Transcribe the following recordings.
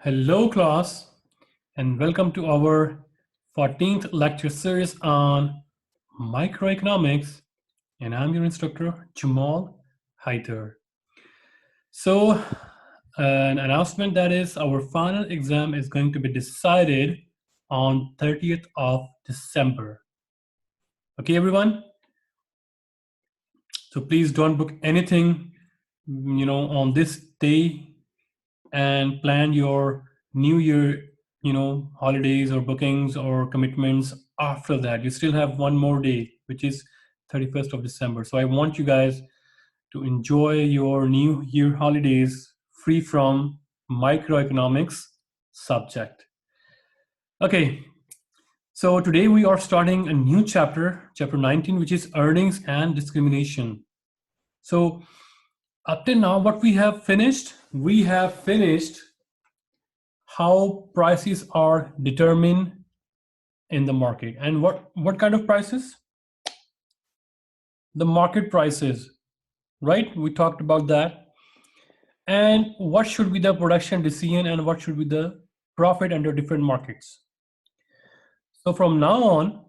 Hello class and welcome to our 14th lecture series on microeconomics, and I'm your instructor Jamal Haider. So an announcement that is our final exam is going to be decided on 30th of December. Okay everyone? So please don't book anything on this day and plan your new year holidays or bookings or commitments after that. You still have one more day, which is 31st of December. So I want you guys to enjoy your new year holidays free from microeconomics subject. Okay, so today we are starting a new chapter 19, which is earnings and discrimination. So up till now, what we have finished how prices are determined in the market. And what kind of prices? The market prices, right? We talked about that. And what should be the production decision and what should be the profit under different markets. So from now on,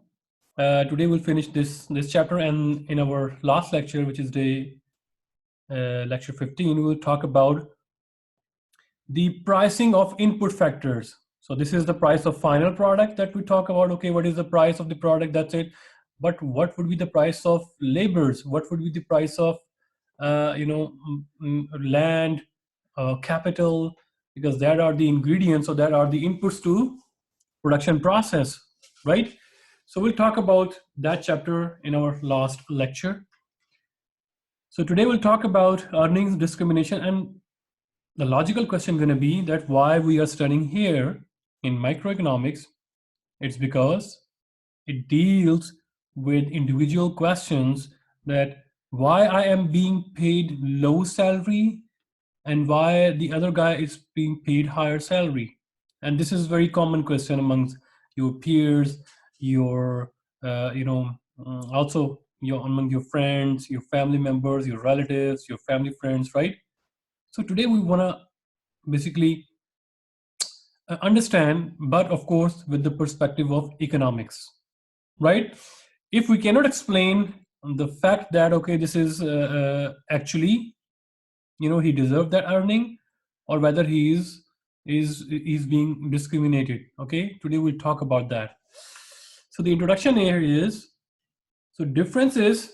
today we'll finish this chapter, and in our last lecture, which is lecture 15, we'll talk about the pricing of input factors. So this is the price of final product that we talk about. Okay, what is the price of the product? That's it. But what would be the price of labors? What would be the price of land, capital? Because that are the ingredients, or that are the inputs to production process, right? So we'll talk about that chapter in our last lecture. So today we'll talk about earnings discrimination, and the logical question going to be that why we are studying here in microeconomics. It's because it deals with individual questions, that why I am being paid low salary and why the other guy is being paid higher salary. And this is a very common question amongst your peers, your also among your friends, your family members, your relatives, your family friends, right? So today we want to basically understand, but of course with the perspective of economics, right? If we cannot explain the fact that okay, this is actually he deserved that earning, or whether he is being discriminated. Okay, today we'll talk about that. So the introduction here is, so differences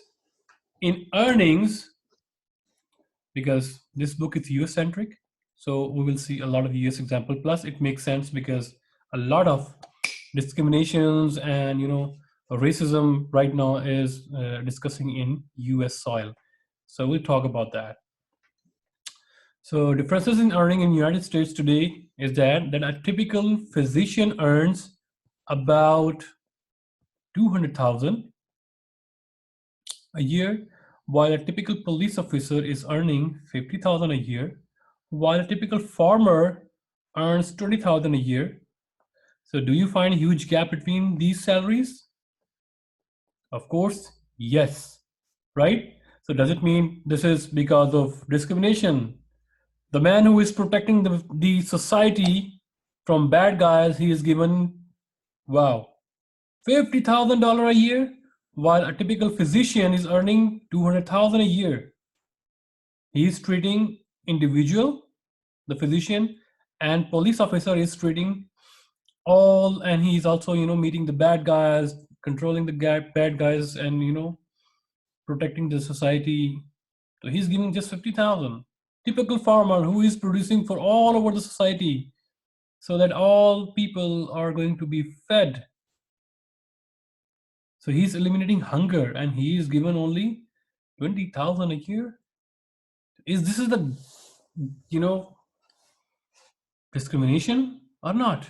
in earnings, because this book is US centric, so we will see a lot of US example. Plus it makes sense because a lot of discriminations and racism right now is discussing in US soil. So we'll talk about that. So differences in earning in United States today is that a typical physician earns about 200,000 a year, while a typical police officer is earning 50,000 a year, while a typical farmer earns 20,000 a year. So do you find a huge gap between these salaries? Of course, yes, right? So does it mean this is because of discrimination? The man who is protecting the society from bad guys, he is given, wow, $50,000 a year, while a typical physician is earning 200,000 a year. He is treating individual, the physician, and police officer is treating all, and he's also meeting the bad guys, controlling the bad guys, and protecting the society. So he's giving just 50,000. Typical farmer who is producing for all over the society, so that all people are going to be fed. So he's eliminating hunger, and he is given only 20,000 a year. This is the discrimination or not?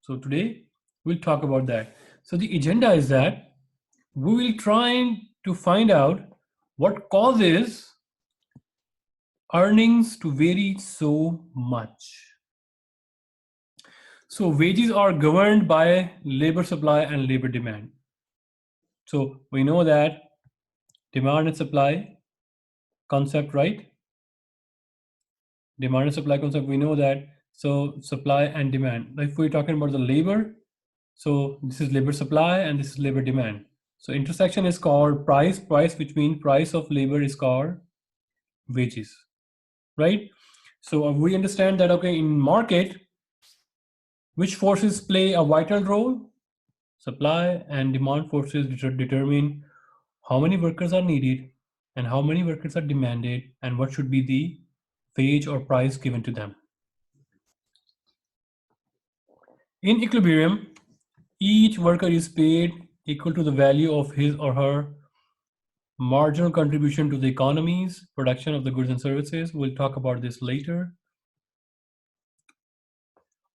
So today we'll talk about that. So the agenda is that we will try to find out what causes earnings to vary so much. So wages are governed by labor supply and labor demand. So we know that demand and supply concept, right? Demand and supply concept, we know that So supply and demand. If we're talking about the labor, so this is labor supply and this is labor demand. So intersection is called price, which means price of labor is called wages, right? So we understand that, okay, in market, which forces play a vital role? Supply and demand forces determine how many workers are needed and how many workers are demanded and what should be the wage or price given to them. In equilibrium, each worker is paid equal to the value of his or her marginal contribution to the economy's production of the goods and services. We'll talk about this later.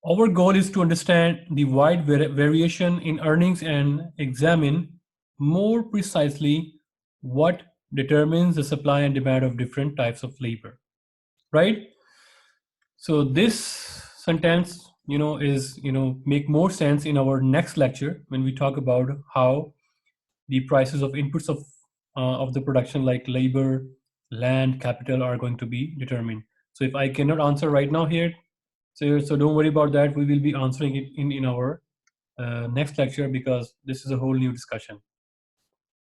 Our goal is to understand the wide variation in earnings and examine more precisely what determines the supply and demand of different types of labor, right? So this sentence, is, make more sense in our next lecture when we talk about how the prices of inputs of the production like labor, land, capital are going to be determined. So if I cannot answer right now here, so don't worry about that. We will be answering it in our next lecture because this is a whole new discussion,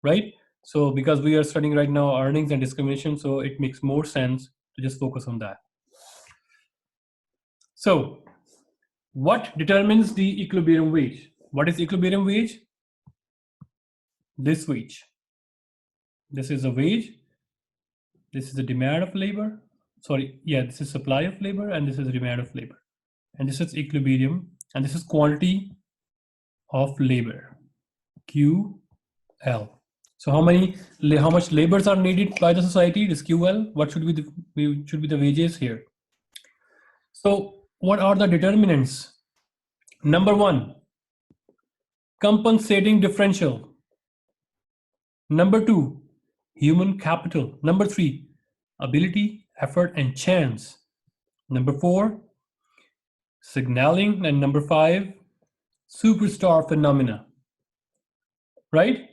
right? So because we are studying right now earnings and discrimination, so it makes more sense to just focus on that. So what determines the equilibrium wage? What is equilibrium wage? This wage. This is a wage. This is the demand of labor. Sorry, yeah, this is supply of labor and this is the demand of labor. And this is equilibrium and this is quantity of labor, QL. So how much labors are needed by the society? This QL. What should be the wages here? So what are the determinants? Number one, compensating differential. Number two, human capital. Number three, ability, effort, and chance. Number four, signaling. And number five, superstar phenomena. Right?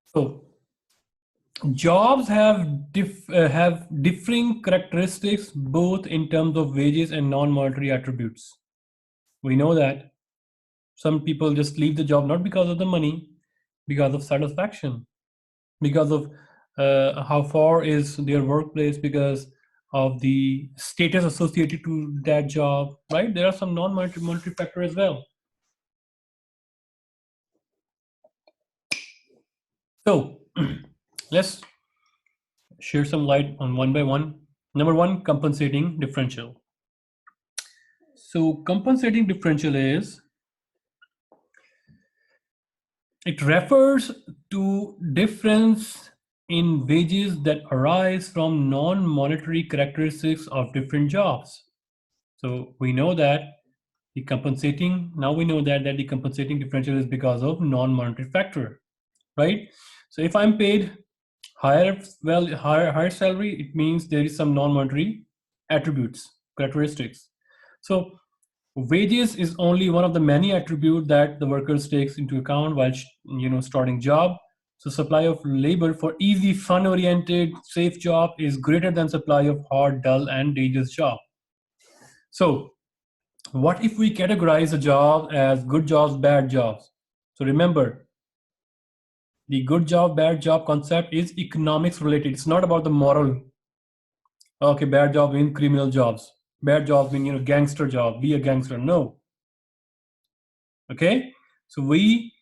So jobs have differing characteristics both in terms of wages and non-monetary attributes. We know that some people just leave the job not because of the money, because of satisfaction, because of how far is their workplace, because of the status associated to that job, right? There are some non-monetary factors as well. So let's share some light on one by one. Number one, compensating differential. So compensating differential it refers to difference in wages that arise from non-monetary characteristics of different jobs. So we know that the compensating differential is because of non-monetary factor, right? So if I'm paid higher salary, it means there is some non-monetary characteristics. So wages is only one of the many attributes that the workers takes into account while starting job. So supply of labor for easy, fun-oriented, safe job is greater than supply of hard, dull, and dangerous job. So what if we categorize a job as good jobs, bad jobs? So remember, the good job, bad job concept is economics related. It's not about the moral. Okay, bad job means criminal jobs. Bad jobs mean gangster job. Be a gangster. No. Okay, so we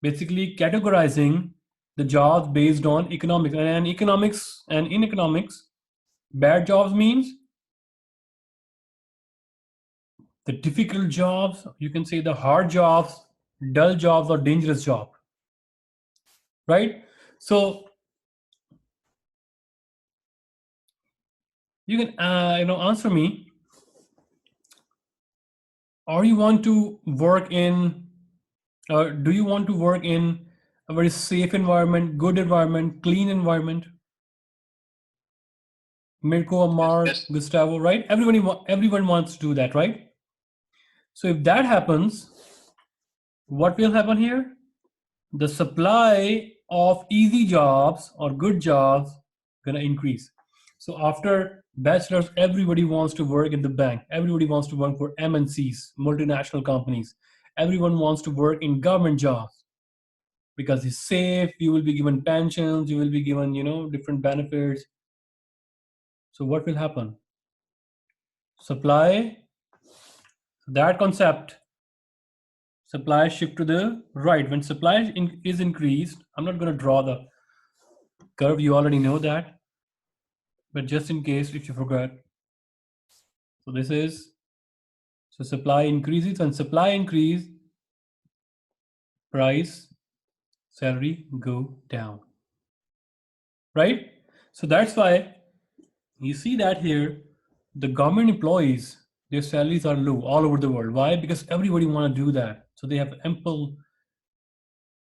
basically categorizing the jobs based on economics, and in economics, bad jobs means the difficult jobs, you can say the hard jobs, dull jobs, or dangerous job, right? So you can answer me. Or you want to work in do you want to work in a very safe environment, good environment, clean environment? Mirko, Mark, yes. Gustavo, right? Everyone wants to do that, right? So if that happens, what will happen here? The supply of easy jobs or good jobs gonna increase. So after Bachelors, everybody wants to work in the bank. Everybody wants to work for MNCs, multinational companies. Everyone wants to work in government jobs because it's safe. You will be given pensions. You will be given, different benefits. So what will happen? Supply, that concept, supply shift to the right. When supply is increased, I'm not going to draw the curve. You already know that. But just in case if you forgot. So this is, so supply increases. When supply increase, price, salary go down, right? So that's why you see that here, the government employees, their salaries are low all over the world. Why? Because everybody want to do that. So they have ample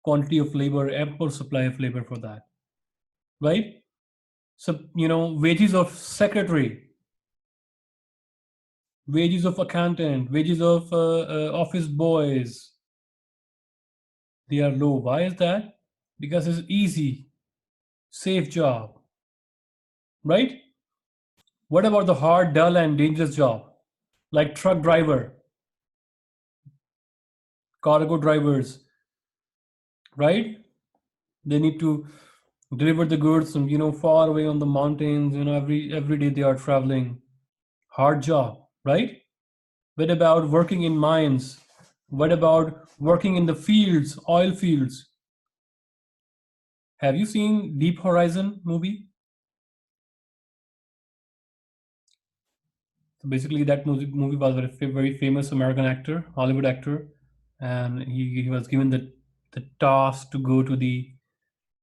quantity of labor, ample supply of labor for that, right? So, wages of secretary, wages of accountant, wages of office boys, they are low. Why is that? Because it's easy, safe job, right? What about the hard, dull, and dangerous job, like truck driver, cargo drivers, right? They need to deliver the goods from, far away on the mountains. Every day they are traveling. Hard job, right? What about working in mines? What about working in the fields, oil fields? Have you seen Deep Horizon movie? So basically, that movie was a very famous American actor, Hollywood actor, and he was given the task to go to the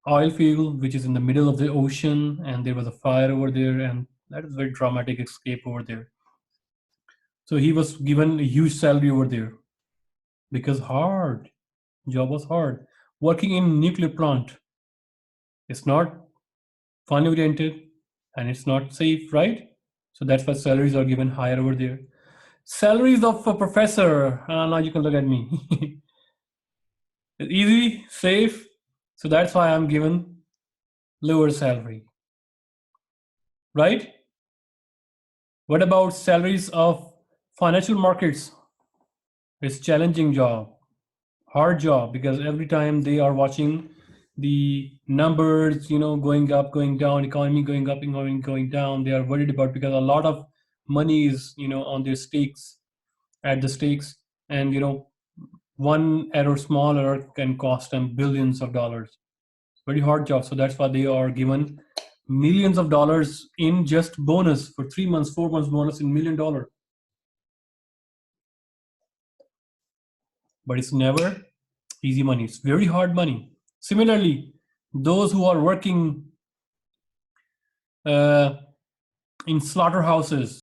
oil field, which is in the middle of the ocean, and there was a fire over there, and that is very dramatic escape over there. So he was given a huge salary over there because job was hard. Working in nuclear plant, it's not fun oriented and it's not safe, right? So that's why salaries are given higher over there. Salaries of a professor, now you can look at me. It's easy, safe, so that's why I'm given lower salary, right? What about salaries of financial markets? It's challenging job, hard job, because every time they are watching the numbers, going up, going down, economy going up, economy going down. They are worried about because a lot of money is, on their stakes, at the stakes, and one error, small error, can cost them billions of dollars. Very hard job. So that's why they are given millions of dollars in just bonus for 3 months, 4 months bonus in $1 million. But it's never easy money. It's very hard money. Similarly, those who are working uh, in slaughterhouses,